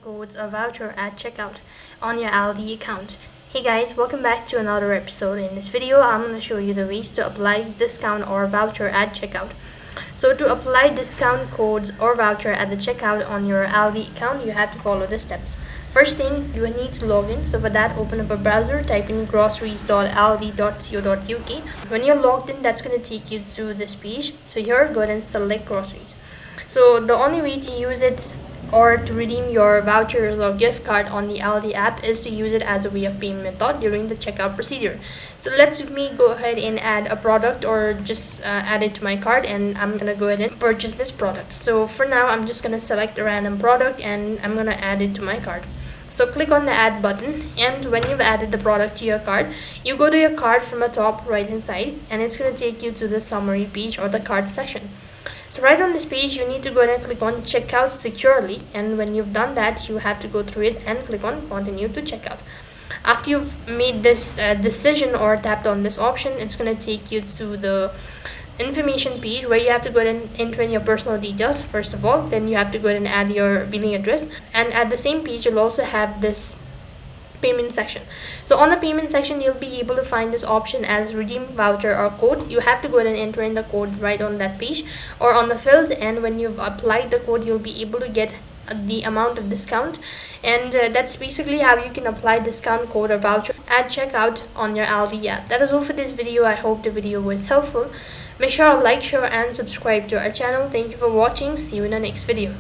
codes or voucher at checkout on your Aldi account. Hey guys, welcome back to another episode. In this video, I'm going to show you the ways to apply discount or voucher at checkout. So to apply discount codes or voucher at the checkout on your Aldi account, you have to follow the steps. First thing, you will need to log in. So for that, open up a browser, type in groceries.aldi.co.uk. When you're logged in, that's going to take you to this page. So here, go ahead and select groceries. So the only way to use it or to redeem your vouchers or gift card on the Aldi app is to use it as a way of payment method during the checkout procedure. So let me go ahead and add a product or just add it to my cart, and I'm gonna go ahead and purchase this product. So for now, I'm just gonna select a random product and I'm gonna add it to my cart. So click on the add button, and when you've added the product to your cart, you go to your cart from the top right hand side, and it's going to take you to the summary page or the cart section. So right on this page, you need to go ahead and click on checkout securely, and when you've done that, you have to go through it and click on continue to checkout. After you've made this decision or tapped on this option, it's going to take you to the information page where you have to go ahead and enter in your personal details first of all. Then you have to go ahead and add your billing address, and at the same page you'll also have this payment section. So on the payment section, you'll be able to find this option as redeem voucher or code. You have to go ahead and enter in the code right on that page or on the field, and when you've applied the code, you'll be able to get the amount of discount. And that's basically how you can apply discount code or voucher at checkout on your Aldi app. That is all for this video. I hope the video was helpful. Make sure to like, share and subscribe to our channel. Thank you for watching. See you in the next video.